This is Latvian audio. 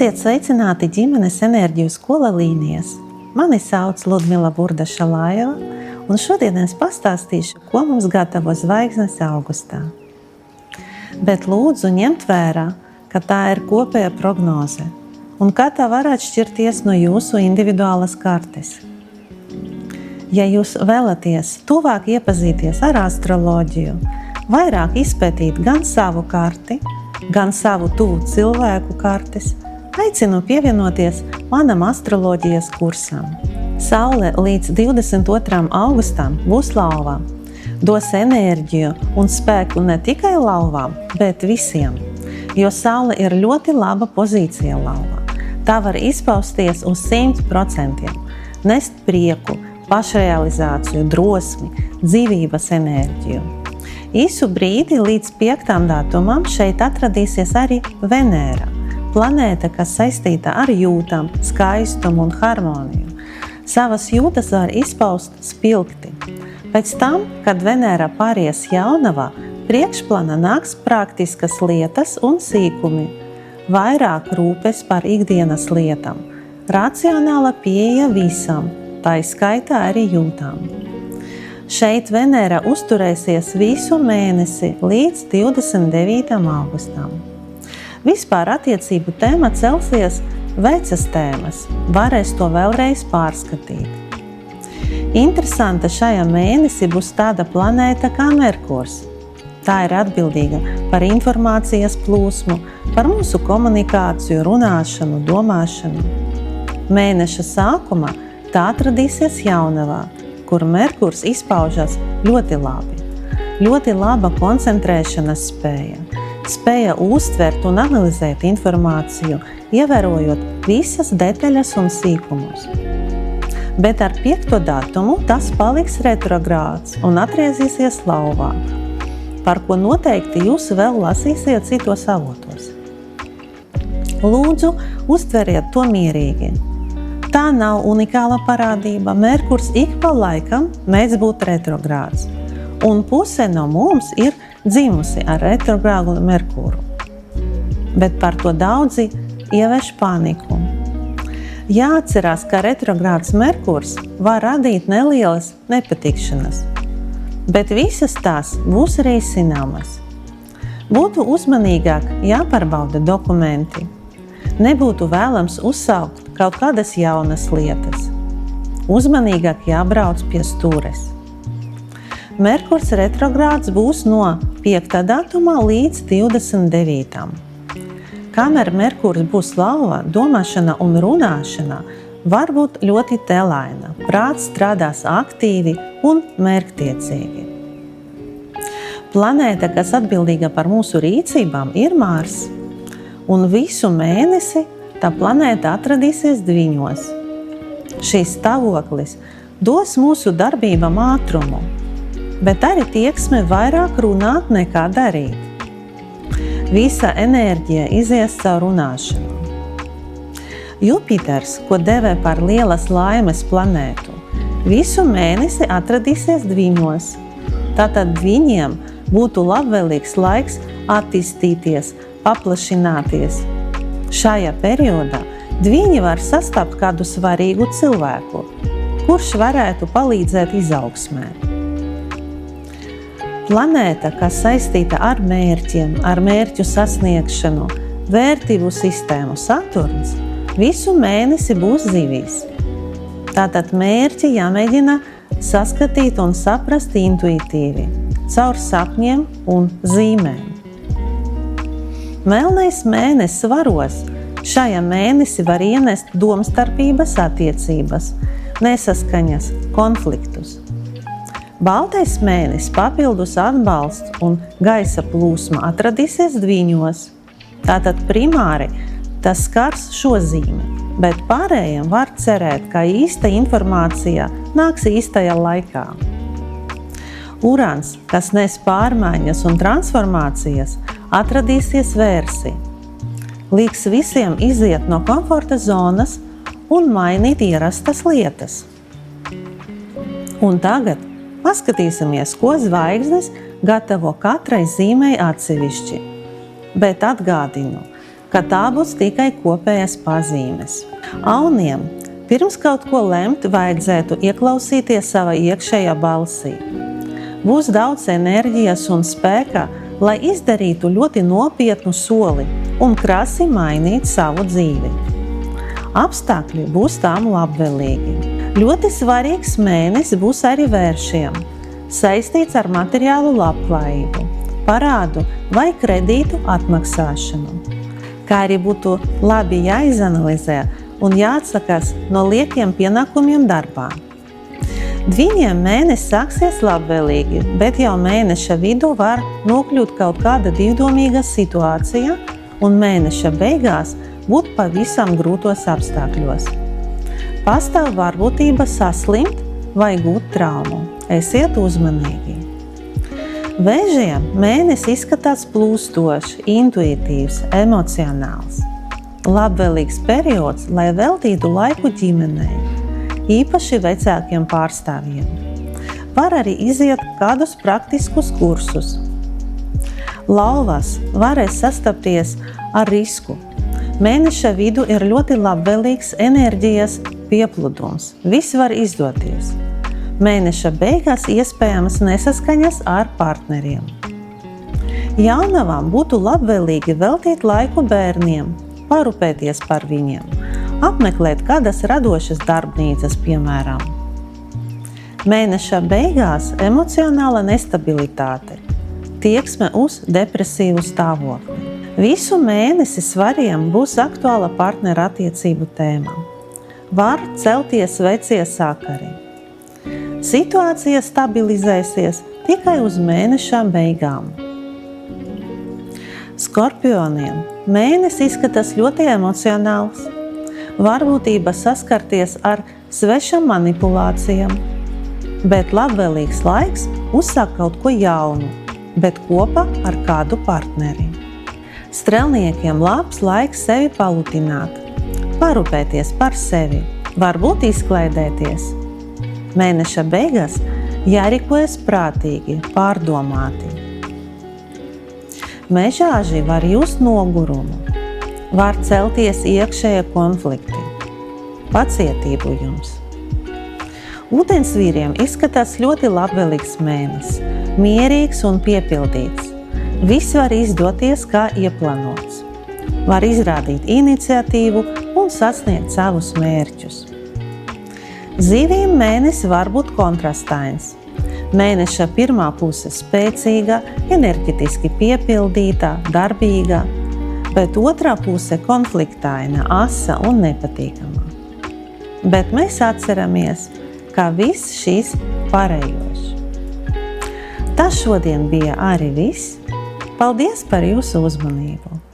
Esiet sveicināti ģimenes enerģiju skola līnijas. Mani sauc Ludmila Burda-Šalājeva, un šodien es pastāstīšu, ko mums gatavo zvaigznes augustā. Bet lūdzu ņemt vērā, ka tā ir kopēja prognoze, un ka tā var atšķirties no jūsu individuālas kartes. Ja jūs vēlaties tuvāk iepazīties ar astroloģiju, vairāk izpētīt gan savu karti, gan savu tuvu cilvēku kartes, aicinu pievienoties manam astroloģijas kursam. Saule līdz 22. augustam būs lauvā, dos enerģiju un spēku ne tikai lauvām, bet visiem, jo Saule ir ļoti laba pozīcija lauvā. Tā var izpausties uz 100%, nest prieku, pašrealizāciju, drosmi, dzīvības enerģiju. Īsu brīdi līdz 5. datumam šeit atradīsies arī Venēra, planēta, kas saistīta ar jūtām, skaistumu un harmoniju. Savas jūtas var izpaust spilgti. Pēc tam, kad Venēra pāries jaunavā, priekšplana nāks praktiskas lietas un sīkumi, vairāk rūpes par ikdienas lietām, racionāla pieeja visam, tā skaitā arī jūtām. Šeit Venēra uzturēsies visu mēnesi līdz 29. augustam. Vispār attiecību tēma celsies vecas tēmas, varēs to vēlreiz pārskatīt. Interesanta šajā mēnesī būs tāda planēta kā Merkurs. Tā ir atbildīga par informācijas plūsmu, par mūsu komunikāciju, runāšanu, domāšanu. Mēneša sākumā tā atradīsies jaunavā, kur Merkurs izpaužas ļoti labi. Ļoti laba koncentrēšanas spēja, spēja uztvert un analizēt informāciju, ievērojot visas detaļas un sīkumus. Bet ar 5. datumu tas paliks retrogrāds un atgriezīsies lauvā, par ko noteikti jūs vēl lasīsiet citos avotos. Lūdzu, uztveriet to mierīgi. Tā nav unikāla parādība. Merkurs ik pa laikam mēdz būt retrogrāds, un puse no mums ir dzimusi ar retrogrādu Merkuru. Bet par to daudzi ievērš paniku. Jāatcerās, ka retrogrāds Merkurs var radīt nelielas nepatikšanas, bet visas tās būs risināmas. Būtu uzmanīgāk jāpārbauda dokumenti. Nebūtu vēlams uzsaukt kaut kādas jaunas lietas. Uzmanīgāk jābrauc pie stūres. Merkurs retrogrāds būs no 5. datuma līdz 29. Kamēr Merkurs būs lauvā, domāšana un runāšana var būt ļoti telaina. Prāts strādās aktīvi un mērķtiecīgi. Planēta, kas atbildīga par mūsu rīcībām, ir Mars. Un visu mēnesi tā planēta atradīsies Dviņos. Šis stāvoklis dos mūsu darbībām ātrumu, bet arī tieksme vairāk runāt nekā darīt. Visa enerģija izies caur runāšanu. Jupiters, ko devē par lielas laimes planētu, visu mēnesi atradīsies Dviņos. Tātad Dviņiem būtu labvēlīgs laiks attīstīties, paplašināties. Šajā periodā Dviņi var sastapt kādu svarīgu cilvēku, kurš varētu palīdzēt izaugsmē. Planēta, kas saistīta ar mērķiem, ar mērķu sasniegšanu, vērtību sistēmu Saturns, visu mēnesi būs Zivīs. Tātad mērķi jāmēģina saskatīt un saprast intuitīvi, caur sapņiem un zīmēm. Melnais mēnesis varos. Šajā mēnesi var ienest domstarpības attiecības, nesaskaņas, konfliktus. Baltais mēnesis papildus atbalsts un gaisa plūsma atradīsies Dviņos. Tātad primāri tas skars šo zīmi, bet pārējiem var cerēt, ka īsta informācija nāks īstajā laikā. Urans, kas nes pārmaiņas un transformācijas, atradīsies Vērsi. Liks visiem iziet no komforta zonas un mainīt ierastas lietas. Un tagad paskatīsimies, ko zvaigznes gatavo katrai zīmei atsevišķi. Bet atgādinu, ka tā būs tikai kopējas pazīmes. Auniem pirms kaut ko lemt vajadzētu ieklausīties savā iekšējā balsī. Būs daudz enerģijas un spēka, lai izdarītu ļoti nopietnu soli un krasi mainīt savu dzīvi. Apstākļi būs tām labvēlīgi. Ļoti svarīgs mēnesis būs arī vēršiem, saistīts ar materiālu labklājību, parādu vai kredītu atmaksāšanu, kā arī būtu labi jāizanalizē un jāatsakās no liekiem pienākumiem darbā. Dviņiem mēnesis sāksies labvēlīgi, bet jau mēneša vidū var nokļūt kaut kāda divdomīga situācija un mēneša beigās būt pavisam grūtos apstākļos. Pastāv varbūtība saslimt vai gūt traumu. Esiet uzmanīgi. Vēžiem mēnesis izskatās plūstošs, intuitīvs, emocionāls. Labvēlīgs periods, lai veltītu laiku ģimenei, īpaši vecākiem pārstāvjiem. Var arī iziet kādus praktiskus kursus. Lauvas varēs sastapties ar risku. Mēneša vidu ir ļoti labvēlīgs enerģijas piepludums. Viss var izdoties. Mēneša beigās iespējamas nesaskaņas ar partneriem. Jaunavām būtu labvēlīgi veltīt laiku bērniem, parūpēties par viņiem, apmeklēt kādas radošas darbnīcas, piemēram. Mēneša beigās emocionāla nestabilitāte, tieksme uz depresīvu stāvokli. Visu mēnesi svariem būs aktuāla partneru attiecību tēma. Var celties vecie sakari. Situācija stabilizēsies tikai uz mēneša beigām. Skorpioniem mēnesis izskatās ļoti emocionāls. Varbūtība saskarties ar svešām manipulācijām, bet labvēlīgs laiks uzsākt kaut ko jaunu, bet kopā ar kādu partneri. Strelniekiem labs laiks sevi palutināt, parūpēties par sevi, varbūt izklaidēties. Mēneša beigās jārīkojas prātīgi, pārdomāti. Mežāži var just nogurumu, var celties iekšējie konflikti. Pacietību jums! Ūdensvīriem izskatās ļoti labvēlīgs mēnesis, mierīgs un piepildīts. Viss var izdoties kā ieplānots. Var izrādīt iniciatīvu un sasniegt savus mērķus. Zivīm mēnesis var būt kontrastains. Mēneša pirmā puse spēcīga, enerģetiski piepildīta, darbīga, bet otrā puse konfliktaina, asa un nepatīkama. Bet mēs atceramies, ka viss šīs pārējošs. Tas šodien bija arī viss. Paldies par jūsu uzmanību!